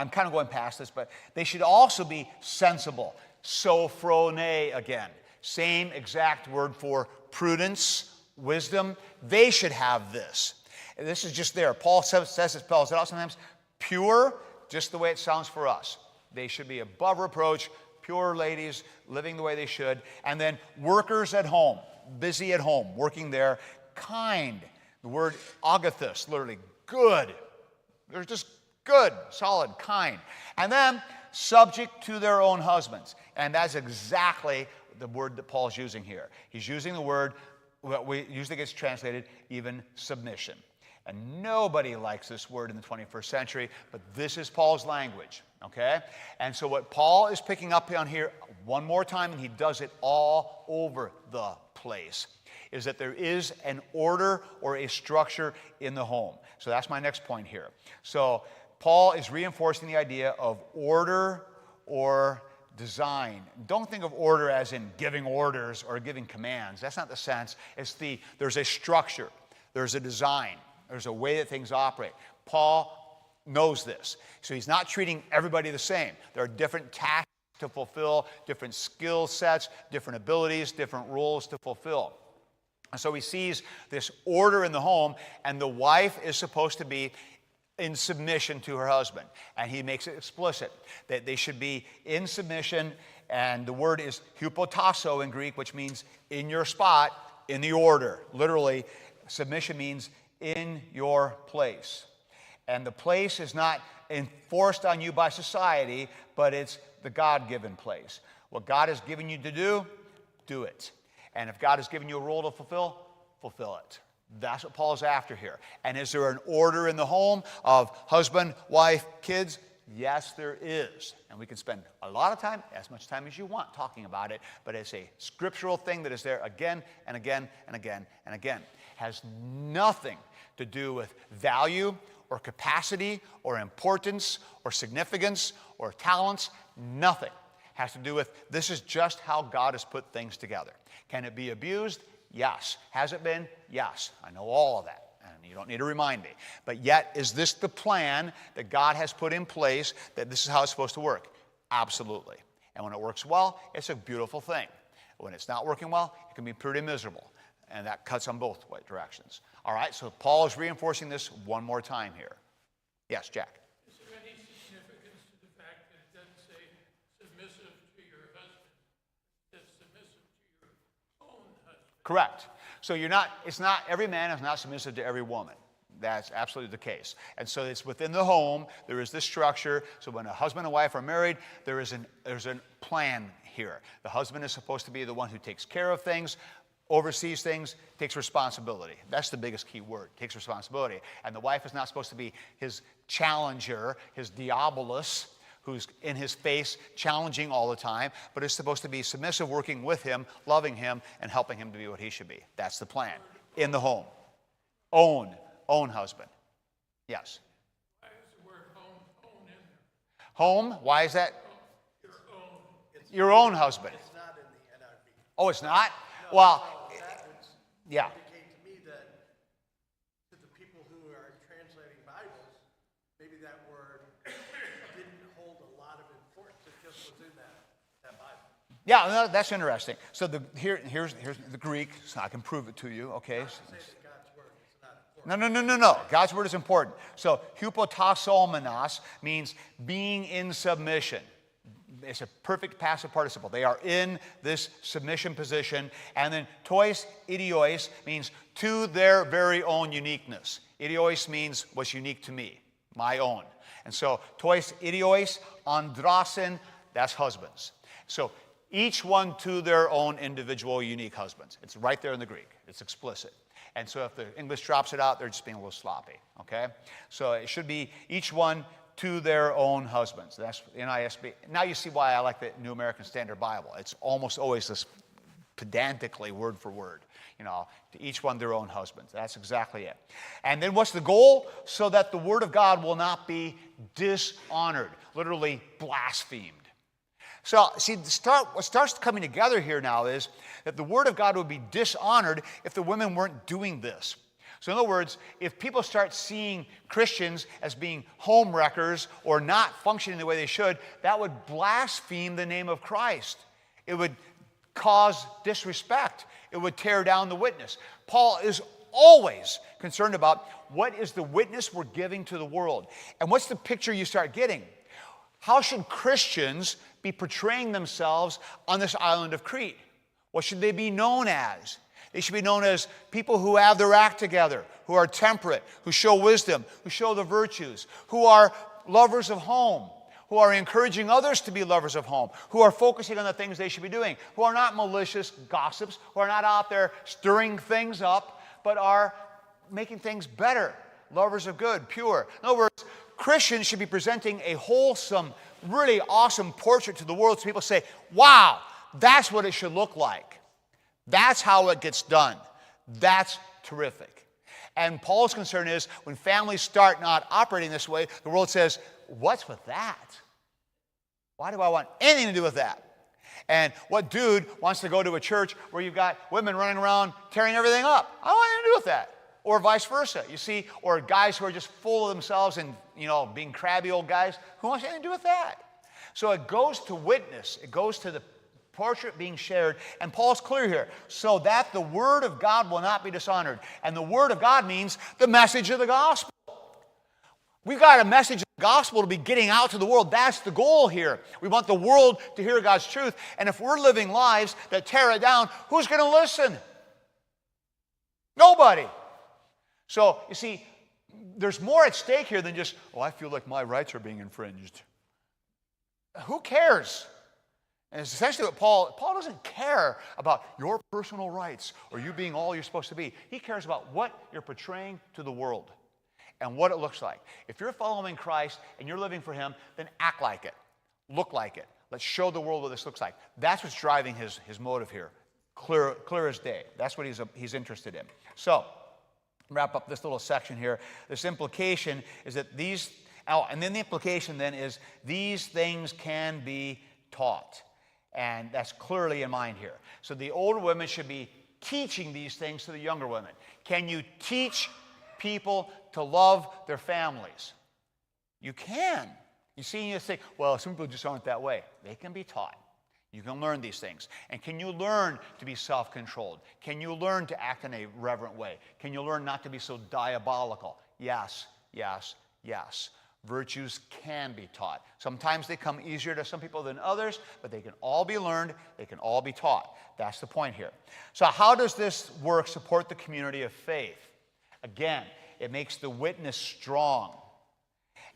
kind of going past this, but they should also be sensible. Sophrone again. Same exact word for prudence, wisdom. They should have this. And this is just there. Paul says it, spells it out sometimes. Pure, just the way it sounds for us. They should be above reproach, pure ladies, living the way they should. And then workers at home, busy at home, working there. Kind. The word agathos, literally good. They're just good, solid, kind. And then subject to their own husbands. And that's exactly the word that Paul's using here. He's using the word, what we usually gets translated, even submission. And nobody likes this word in the 21st century, but this is Paul's language, okay? And so what Paul is picking up on here one more time, and he does it all over the place, is that there is an order or a structure in the home. So that's my next point here. So Paul is reinforcing the idea of order or design. Don't think of order as in giving orders or giving commands. That's not the sense. It's there's a structure, there's a design, there's a way that things operate. Paul knows this. So he's not treating everybody the same. There are different tasks to fulfill, different skill sets, different abilities, different roles to fulfill. And so he sees this order in the home, and the wife is supposed to be in submission to her husband. And he makes it explicit that they should be in submission, and the word is hypotasso in Greek, which means in your spot, in the order. Literally, submission means in your place. And the place is not enforced on you by society, but it's the God-given place. What God has given you to do, do it. And if God has given you a role to fulfill, fulfill it. That's what Paul's after here. And is there an order in the home of husband, wife, kids? Yes, there is. And we can spend a lot of time, as much time as you want, talking about it, but it's a scriptural thing that is there again and again and again and again. Has nothing to do with value or capacity or importance or significance or talents. Nothing. Has to do with this is just how God has put things together. Can it be abused? Yes. Has it been? Yes. I know all of that, and you don't need to remind me. But yet, is this the plan that God has put in place, that this is how it's supposed to work? Absolutely. And when it works well, it's a beautiful thing. When it's not working well, it can be pretty miserable, and that cuts on both directions. All right, so Paul is reinforcing this one more time here. Yes, Jack? Is there any significance to the fact that it doesn't say submissive to your husband? It says submissive to your own husband. Correct. So every man is not submissive to every woman. That's absolutely the case. And so it's within the home, there is this structure. So when a husband and wife are married, there's a plan here. The husband is supposed to be the one who takes care of things, oversees things, takes responsibility. That's the biggest key word, takes responsibility. And the wife is not supposed to be his challenger, his diabolus, who's in his face challenging all the time, but is supposed to be submissive, working with him, loving him, and helping him to be what he should be. That's the plan. In the home. Own husband. Yes? Why is the word own in there? Home, why is that? Your own. Your own husband. It's not in the NIV. Oh, it's not? No, Well, so that would yeah. indicate to me that to the people who are translating Bibles, maybe that word didn't hold a lot of importance. It just was in that Bible. Yeah, no, that's interesting. So here's the Greek, so I can prove it to you, okay? Not to say that God's word is not important. No. God's word is important. So hypotassomenos means being in submission. It's a perfect passive participle. They are in this submission position. And then tois idios means to their very own uniqueness. Idios means what's unique to me, my own. And so tois idios, andrasin, that's husbands. So each one to their own individual unique husbands. It's right there in the Greek. It's explicit. And so if the English drops it out, they're just being a little sloppy, okay? So it should be each one to their own husbands. That's NISB. Now you see why I like the New American Standard Bible. It's almost always this pedantically, word for word. To each one their own husbands. That's exactly it. And then what's the goal? So that the word of God will not be dishonored, literally blasphemed. So, see, what starts coming together here now is that the word of God would be dishonored if the women weren't doing this. So in other words, if people start seeing Christians as being home wreckers or not functioning the way they should, that would blaspheme the name of Christ. It would cause disrespect. It would tear down the witness. Paul is always concerned about what is the witness we're giving to the world. And what's the picture you start getting? How should Christians be portraying themselves on this island of Crete? What should they be known as? They should be known as people who have their act together, who are temperate, who show wisdom, who show the virtues, who are lovers of home, who are encouraging others to be lovers of home, who are focusing on the things they should be doing, who are not malicious gossips, who are not out there stirring things up, but are making things better, lovers of good, pure. In other words, Christians should be presenting a wholesome, really awesome portrait to the world so people say, wow, that's what it should look like. That's how it gets done. That's terrific. And Paul's concern is when families start not operating this way, the world says, what's with that? Why do I want anything to do with that? And what dude wants to go to a church where you've got women running around tearing everything up? I don't want anything to do with that. Or vice versa, you see, or guys who are just full of themselves and, being crabby old guys. Who wants anything to do with that? So it goes to witness. It goes to the portrait being shared. And Paul's clear here. So that the word of God will not be dishonored. And the word of God means the message of the gospel. We've got a message of the gospel to be getting out to the world. That's the goal here. We want the world to hear God's truth. And if we're living lives that tear it down, who's going to listen? Nobody. So, you see, there's more at stake here than just, I feel like my rights are being infringed. Who cares? And it's essentially what Paul doesn't care about your personal rights or you being all you're supposed to be. He cares about what you're portraying to the world and what it looks like. If you're following Christ and you're living for him, then act like it. Look like it. Let's show the world what this looks like. That's what's driving his motive here. Clear as day. That's what he's interested in. So, wrap up this little section here. This implication is that and then the implication then is these things can be taught. And that's clearly in mind here. So the older women should be teaching these things to the younger women. Can you teach people to love their families? You can. You see, you think, some people just aren't that way. They can be taught. You can learn these things. And can you learn to be self-controlled? Can you learn to act in a reverent way? Can you learn not to be so diabolical? Yes, yes, yes. Virtues can be taught. Sometimes they come easier to some people than others, but they can all be learned. They can all be taught. That's the point here. So how does this work support the community of faith? Again, it makes the witness strong.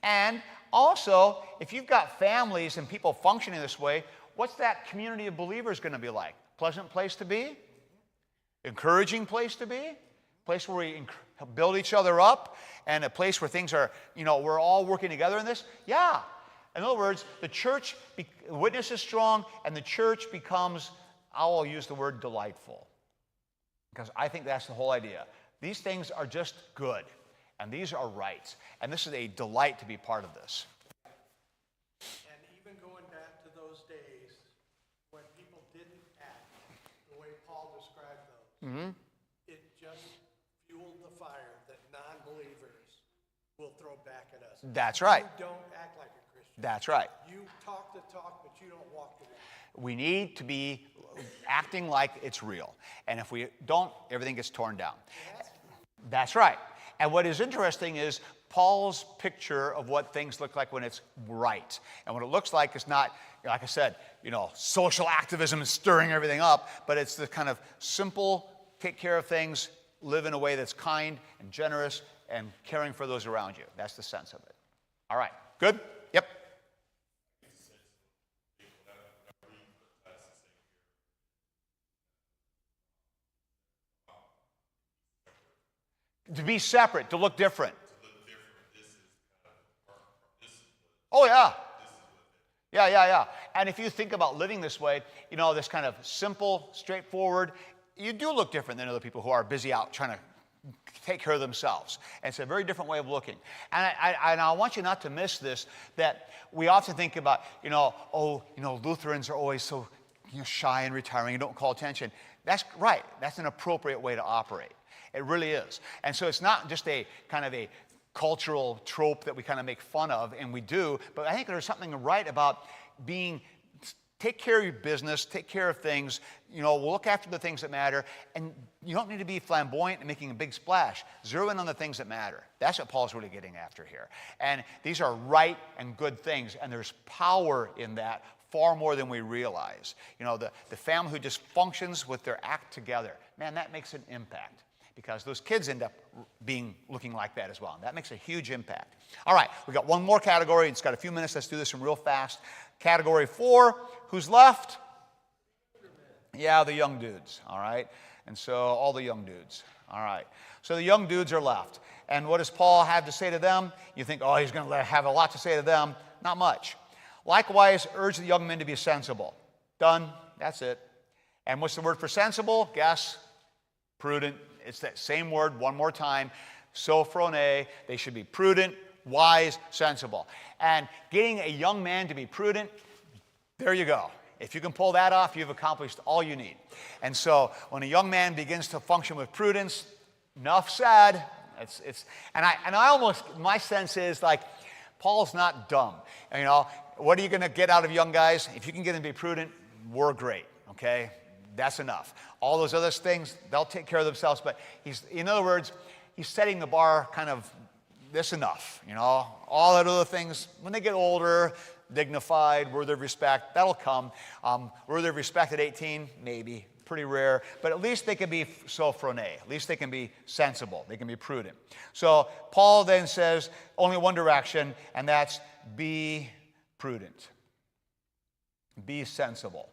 And also, if you've got families and people functioning this way, what's that community of believers going to be like? Pleasant place to be? Encouraging place to be? Place where we build each other up? And a place where things are, we're all working together in this? Yeah. In other words, the church, the witness is strong, and the church becomes, I will use the word delightful. Because I think that's the whole idea. These things are just good, and these are right. And this is a delight to be part of this. And even going back to those days when people didn't act the way Paul described those, it just fueled the fire that non-believers will throw back at us. That's right. You don't act like a Christian. That's right. You talk the talk, but you don't walk the walk. We need to be acting like it's real. And if we don't, everything gets torn down. That's right. And what is interesting is Paul's picture of what things look like when it's right. And what it looks like is not, like I said, social activism and stirring everything up, but it's the kind of simple, take care of things, live in a way that's kind and generous and caring for those around you. That's the sense of it. All right. Good? Yep. To be separate, to look different. Oh, yeah. Yeah. And if you think about living this way, you know, this kind of simple, straightforward, you do look different than other people who are busy out trying to take care of themselves. And it's a very different way of looking. And I want you not to miss this, that we often think about, you know, oh, you know, Lutherans are always so, you know, shy and retiring and don't call attention. That's right. That's an appropriate way to operate. It really is. And so it's not just a kind of a cultural trope that we kind of make fun of, and we do, but I think there's something right about take care of your business, take care of things, you know, look after the things that matter, and you don't need to be flamboyant and making a big splash. Zero in on the things that matter. That's what Paul's really getting after here. And these are right and good things, and there's power in that far more than we realize. You know, the family who just functions with their act together, man, that makes an impact, because those kids end up looking like that as well. And that makes a huge impact. All right, we've got one more category. It's got a few minutes. Let's do this one real fast. Category 4, who's left? Yeah, the young dudes, all right? And so all the young dudes, all right. So the young dudes are left. And what does Paul have to say to them? You think, oh, he's going to have a lot to say to them. Not much. Likewise, urge the young men to be sensible. Done. That's it. And what's the word for sensible? Guess. Prudent. It's that same word one more time. Sophrone. They should be prudent, wise, sensible. And getting a young man to be prudent, there you go. If you can pull that off, you've accomplished all you need. And so when a young man begins to function with prudence, enough said. My sense is like, Paul's not dumb. You know, what are you going to get out of young guys? If you can get them to be prudent, we're great, okay? That's enough. All those other things, they'll take care of themselves. But in other words, he's setting the bar kind of this enough, you know. All that other things, when they get older, dignified, worthy of respect, that'll come. Worthy of respect at 18, maybe. Pretty rare. But at least they can be sophrone. At least they can be sensible. They can be prudent. So Paul then says only one direction, and that's be prudent. Be sensible.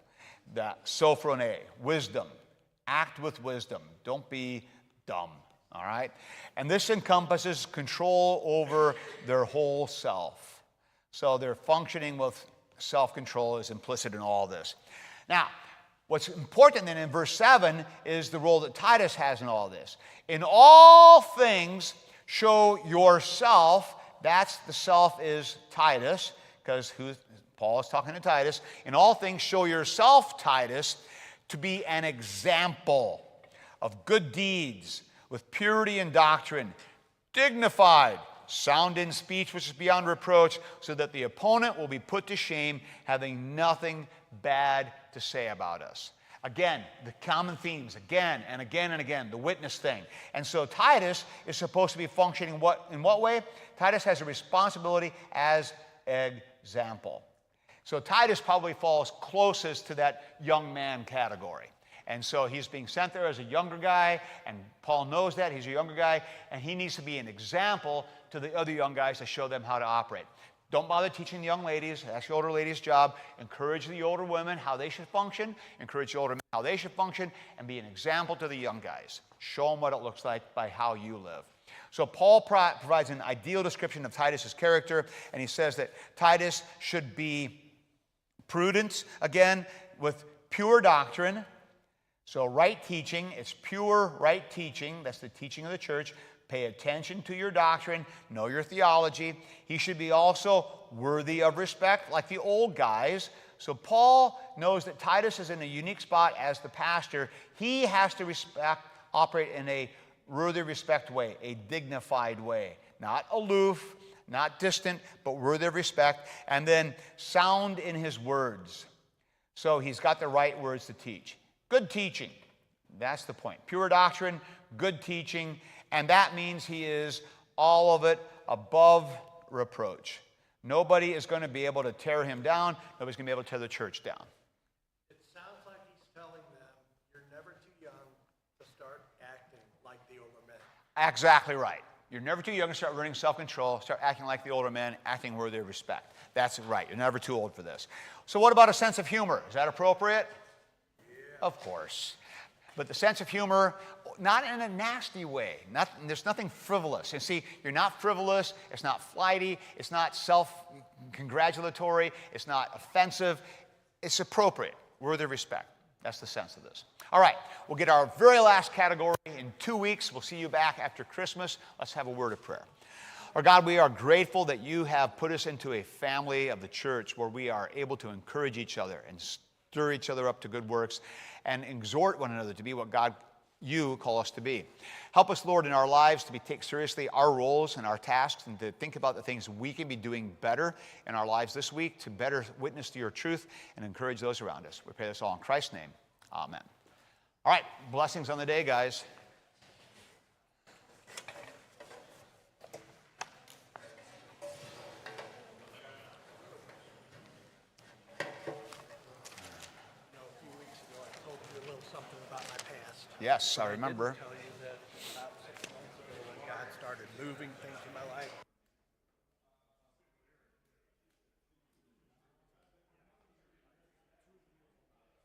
That sophrone, wisdom. Act with wisdom. Don't be dumb. All right? And this encompasses control over their whole self. So their functioning with self-control is implicit in all this. Now, what's important then in verse 7 is the role that Titus has in all this. In all things, show yourself. That's the self is Titus, because Paul is talking to Titus. In all things, show yourself, Titus, to be an example of good deeds, with purity in doctrine, dignified, sound in speech, which is beyond reproach, so that the opponent will be put to shame, having nothing bad to say about us. Again, the common themes, again and again and again, the witness thing. And so Titus is supposed to be functioning in what way? Titus has a responsibility as example. So Titus probably falls closest to that young man category. And so he's being sent there as a younger guy, and Paul knows that. He's a younger guy, and he needs to be an example to the other young guys to show them how to operate. Don't bother teaching the young ladies. That's the older ladies' job. Encourage the older women how they should function. Encourage the older men how they should function, and be an example to the young guys. Show them what it looks like by how you live. So Paul provides an ideal description of Titus's character, and he says that Titus should be prudent, again, with pure doctrine. So right teaching, it's pure right teaching. That's the teaching of the church. Pay attention to your doctrine. Know your theology. He should be also worthy of respect, like the old guys. So Paul knows that Titus is in a unique spot as the pastor. He has to operate in a worthy of respect way, a dignified way. Not aloof, not distant, but worthy of respect. And then sound in his words. So he's got the right words to teach. Good teaching. That's the point. Pure doctrine, good teaching, and that means he is all of it above reproach. Nobody is going to be able to tear him down. Nobody's going to be able to tear the church down. It sounds like he's telling them, you're never too young to start acting like the older men. Exactly right. You're never too young to start learning self-control, start acting like the older men, acting worthy of respect. That's right. You're never too old for this. So what about a sense of humor? Is that appropriate? Of course. But the sense of humor, not in a nasty way. There's nothing frivolous. And see, you're not frivolous. It's not flighty. It's not self-congratulatory. It's not offensive. it's appropriate, worthy of respect. That's the sense of this. All right, we'll get our very last category in 2 weeks. We'll see you back after Christmas. Let's have a word of prayer. Our God, we are grateful that you have put us into a family of the church where we are able to encourage each other and stir each other up to good works and exhort one another to be what God, you call us to be. Help us, Lord, in our lives to take seriously our roles and our tasks and to think about the things we can be doing better in our lives this week to better witness to your truth and encourage those around us. We pray this all in Christ's name. Amen. All right, blessings on the day, guys. A few weeks ago, I told you a little something about my past. Yes, I remember. I didn't tell you that about 6 months ago when God started moving things in my life,